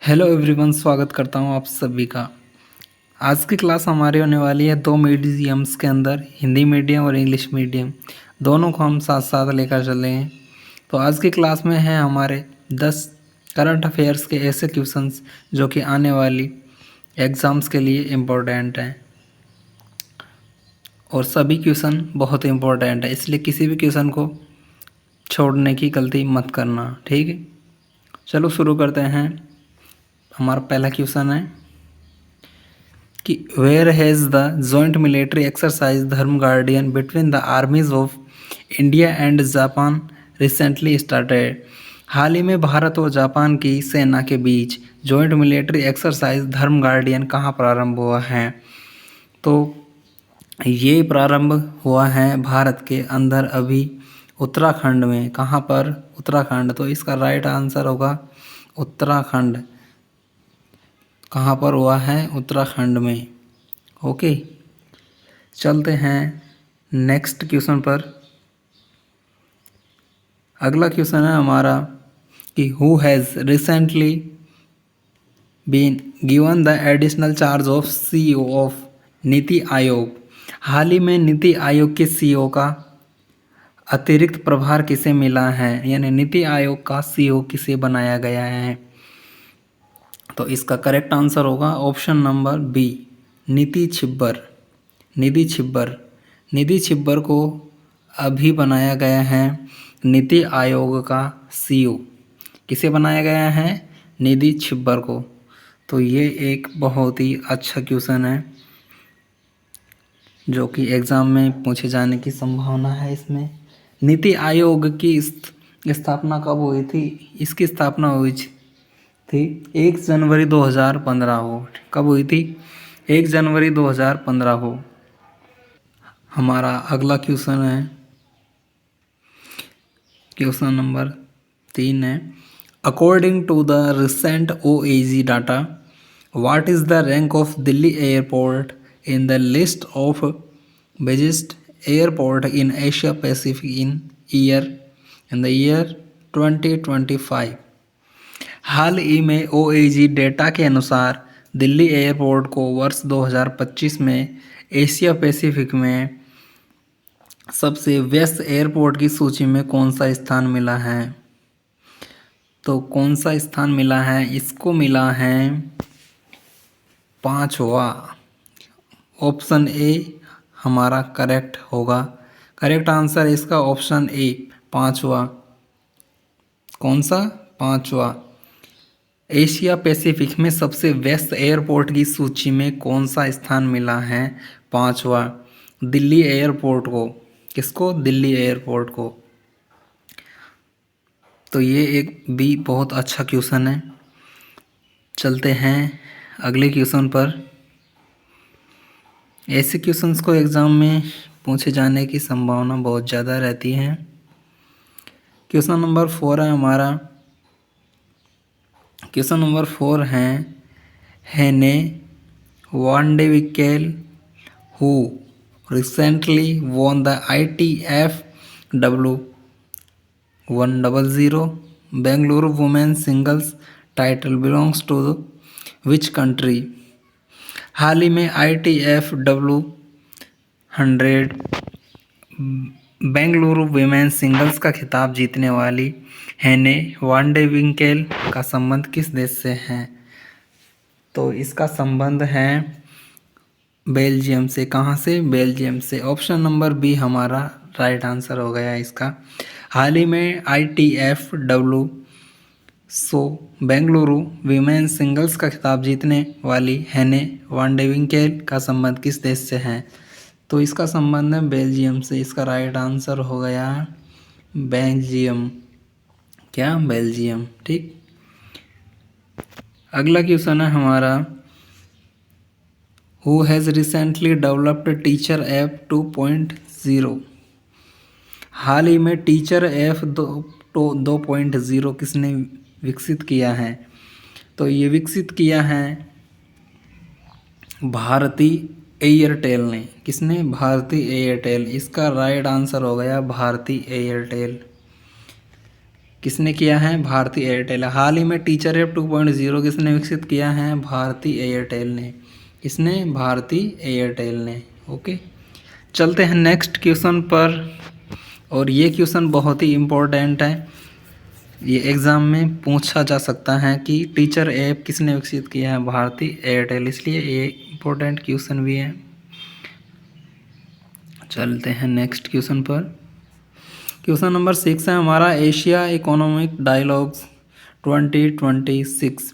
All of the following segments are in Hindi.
हेलो एवरीवन, स्वागत करता हूँ आप सभी का। आज की क्लास हमारी होने वाली है दो मीडियम्स के अंदर, हिंदी मीडियम और इंग्लिश मीडियम। दोनों को हम साथ साथ लेकर चले हैं। तो आज की क्लास में है हमारे 10 करंट अफेयर्स के ऐसे क्वेश्चंस जो कि आने वाली एग्ज़ाम्स के लिए इम्पोर्टेंट हैं। और सभी क्वेश्चन बहुत इम्पोर्टेंट है, इसलिए किसी भी क्वेश्चन को छोड़ने की गलती मत करना, ठीक है। चलो शुरू करते हैं। हमारा पहला क्वेश्चन है कि where has the joint military exercise Dharma Guardian between the armies of India and Japan recently started. हाल ही में भारत और जापान की सेना के बीच joint military exercise Dharma Guardian कहाँ प्रारंभ हुआ है? तो ये प्रारंभ हुआ है भारत के अंदर अभी उत्तराखंड में। कहाँ पर? उत्तराखंड। तो इसका राइट आंसर होगा उत्तराखंड। कहाँ पर हुआ है? उत्तराखंड में। ओके, चलते हैं नेक्स्ट क्वेश्चन पर। अगला क्वेश्चन है हमारा कि who has recently been given the additional charge of CEO of NITI Aayog. हाल ही में नीति आयोग के सीईओ का अतिरिक्त प्रभार किसे मिला है, यानी नीति आयोग का सीईओ किसे बनाया गया है? तो इसका करेक्ट आंसर होगा ऑप्शन नंबर बी, नीति छिब्बर। निधि छिब्बर को अभी बनाया गया है नीति आयोग का सीईओ। किसे बनाया गया है? निधि छिब्बर को। तो ये एक बहुत ही अच्छा क्वेश्चन है जो कि एग्ज़ाम में पूछे जाने की संभावना है। इसमें नीति आयोग की स्थापना कब हुई थी? इसकी स्थापना हुई थी 1 जनवरी 2015 को। कब हुई थी? 1 जनवरी 2015 को। हमारा अगला क्वेश्चन है, क्वेश्चन नंबर 3 है, according to the recent OAG data, what is the rank of Delhi airport in the list of biggest airport in Asia Pacific in the year 2025। हाल ही में OAG डेटा के अनुसार दिल्ली एयरपोर्ट को वर्ष 2025 में एशिया पैसिफिक में सबसे व्यस्त एयरपोर्ट की सूची में कौन सा स्थान मिला है? तो कौन सा स्थान मिला है? इसको मिला है 5वां। ऑप्शन ए हमारा करेक्ट होगा। करेक्ट आंसर इसका ऑप्शन ए, 5वां। कौन सा? 5वां। एशिया पैसिफिक में सबसे व्यस्त एयरपोर्ट की सूची में कौन सा स्थान मिला है? 5वां। दिल्ली एयरपोर्ट को। किसको? दिल्ली एयरपोर्ट को। तो ये एक भी बहुत अच्छा क्वेश्चन है। चलते हैं अगले क्वेश्चन पर। ऐसे क्वेश्चंस को एग्ज़ाम में पूछे जाने की संभावना बहुत ज़्यादा रहती है। क्वेश्चन नंबर 4 है हमारा। क्वेश्चन नंबर 4 है, हेने वांडेविकेल who recently won the ITFW 100 Bangalore Women's Singles title belongs to which country? हाल ही में ITFW 100 बेंगलुरु वुमेन्स सिंगल्स का खिताब जीतने वाली हेने वांडेविंकेल का संबंध किस देश से है? तो इसका संबंध है बेल्जियम से। कहाँ से? बेल्जियम से। ऑप्शन नंबर बी हमारा राइट आंसर हो गया इसका। हाल ही में ITFW बेंगलुरु वीमेंस सिंगल्स का खिताब जीतने वाली हेने वांडेविंकेल का संबंध किस देश से है? तो इसका संबंध है बेल्जियम से। इसका राइट आंसर हो गया बेल्जियम। क्या? बेल्जियम। ठीक। अगला क्वेश्चन है हमारा, Who has recently developed teacher app 2.0? हाल ही में टीचर ऐप 2.0 किसने विकसित किया है? तो ये विकसित किया है भारती एयरटेल ने। किसने? भारती एयरटेल। इसका राइट आंसर हो गया भारती एयरटेल। किसने किया है? भारती एयरटेल। हाल ही में टीचर ऐप 2.0 किसने विकसित किया है? भारती एयरटेल ने। किसने? भारती एयरटेल ने। ओके, चलते हैं नेक्स्ट क्वेश्चन पर। और ये क्वेश्चन बहुत ही इम्पोर्टेंट है, ये एग्ज़ाम में पूछा जा सकता है कि टीचर ऐप किसने विकसित किया है? भारती एयरटेल, इसलिए ये इम्पोर्टेंट क्वेश्चन भी है। चलते हैं नेक्स्ट क्वेश्चन पर। क्वेश्चन नंबर 6 है हमारा, Asia economic dialogues 2026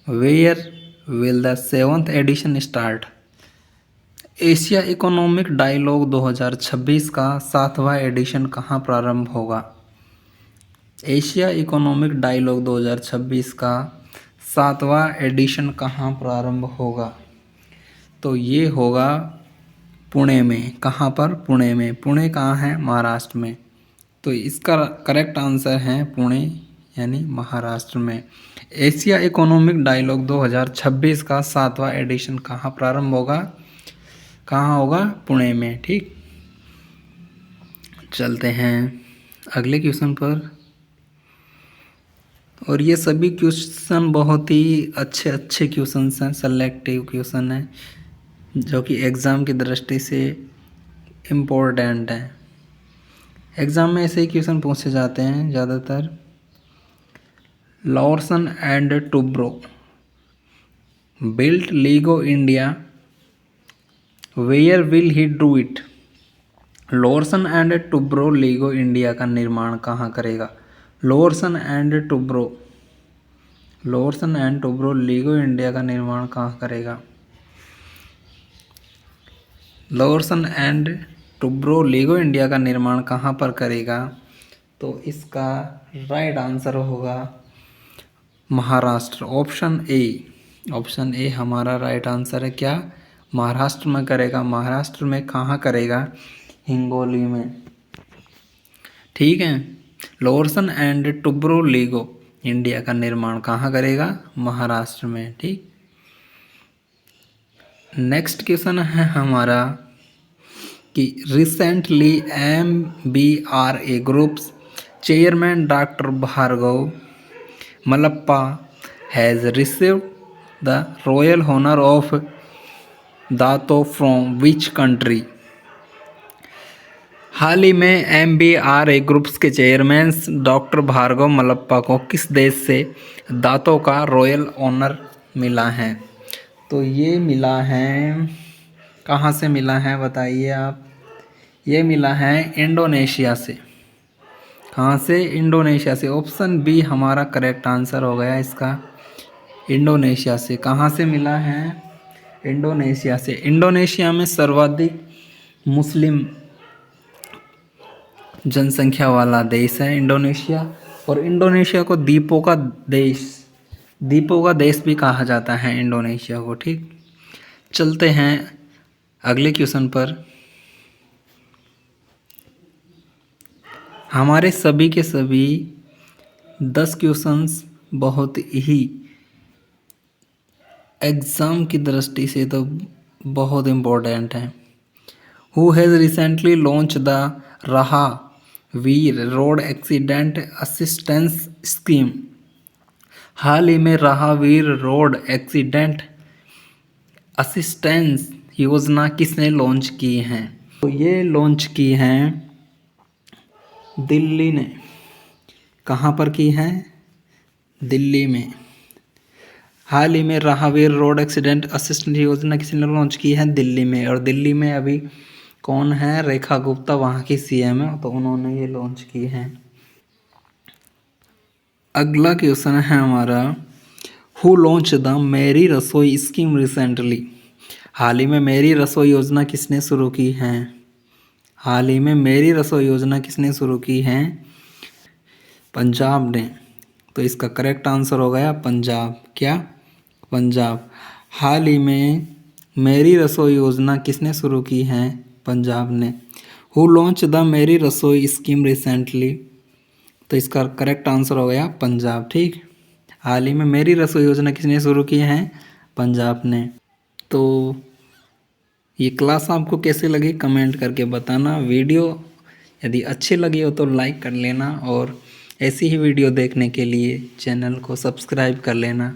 where will the 7th edition start. Asia economic dialogue 2026 का 7वां एडिशन कहाँ प्रारंभ होगा? एशिया इकोनॉमिक डायलॉग 2026 का 7वां एडिशन कहाँ प्रारंभ होगा? तो ये होगा पुणे में। कहाँ पर? पुणे में। पुणे कहाँ है? महाराष्ट्र में। तो इसका करेक्ट आंसर है पुणे, यानी महाराष्ट्र में। एशिया इकोनॉमिक डायलॉग 2026 का 7वां एडिशन कहाँ प्रारंभ होगा? कहाँ होगा? पुणे में। ठीक, चलते हैं अगले क्वेश्चन पर। और ये सभी क्वेश्चन बहुत ही अच्छे क्वेश्चन हैं, सेलेक्टिव क्वेश्चन हैं, जो कि एग्ज़ाम की दृष्टि से इम्पोर्टेंट है। एग्ज़ाम में ऐसे ही क्वेश्चन पूछे जाते हैं ज़्यादातर। Larsen and Toubro built LIGO India, where will he do it? Larsen and Toubro LIGO India का निर्माण कहाँ करेगा? Larsen and Toubro LIGO India का निर्माण कहाँ करेगा? Larsen and Toubro LIGO India का निर्माण कहाँ पर करेगा? तो इसका राइट आंसर होगा महाराष्ट्र। ऑप्शन ए हमारा राइट आंसर है। क्या? महाराष्ट्र में करेगा। महाराष्ट्र में कहाँ करेगा? हिंगोली में। ठीक है, Larsen and Toubro LIGO India का निर्माण कहाँ करेगा? महाराष्ट्र में। ठीक, नेक्स्ट क्वेश्चन है हमारा कि recently MBRA groups chairman doctor Bhargav Malappa has received the royal honour of Dato from which country? हाल ही में MBRA ग्रुप्स के चेयरमैन डॉक्टर भार्गव मलप्पा को किस देश से दातों का रॉयल ऑनर मिला है? तो ये मिला है, कहाँ से मिला है बताइए आप? ये मिला है इंडोनेशिया से। कहाँ से? इंडोनेशिया से। ऑप्शन बी हमारा करेक्ट आंसर हो गया इसका, इंडोनेशिया से। कहाँ से मिला है? इंडोनेशिया से। इंडोनेशिया में सर्वाधिक मुस्लिम जनसंख्या वाला देश है इंडोनेशिया, और इंडोनेशिया को द्वीपों का देश भी कहा जाता है इंडोनेशिया को। ठीक, चलते हैं अगले क्वेश्चन पर। हमारे सभी के सभी 10 क्वेश्चंस बहुत ही एग्ज़ाम की दृष्टि से तो बहुत इम्पोर्टेंट हैं। Who has recently launch the राहा वीर रोड एक्सीडेंट असिस्टेंस स्कीम? हाल ही में राहावीर रोड एक्सीडेंट असिस्टेंस योजना किसने लॉन्च की है? तो ये लॉन्च की हैं दिल्ली ने। कहाँ पर की है? दिल्ली में। हाल ही में राहावीर रोड एक्सीडेंट असिस्टेंस योजना किसने लॉन्च की है? दिल्ली में। और दिल्ली में अभी कौन है? रेखा गुप्ता वहाँ की CM है, तो उन्होंने ये लॉन्च की है। अगला क्वेश्चन है हमारा, हु लॉन्च द मेरी रसोई स्कीम रिसेंटली? हाल ही में मेरी रसोई योजना किसने शुरू की है? हाल ही में मेरी रसोई योजना किसने शुरू की है? पंजाब ने। तो इसका करेक्ट आंसर हो गया पंजाब। क्या? पंजाब। हाल ही में मेरी रसोई योजना किसने शुरू की है? पंजाब ने। हु लॉन्च द मेरी रसोई स्कीम रिसेंटली? तो इसका करेक्ट आंसर हो गया पंजाब। ठीक, हाल ही में मेरी रसोई योजना किसने शुरू की है? पंजाब ने। तो ये क्लास आपको कैसे लगी कमेंट करके बताना। वीडियो यदि अच्छी लगी हो तो लाइक कर लेना, और ऐसी ही वीडियो देखने के लिए चैनल को सब्सक्राइब कर लेना।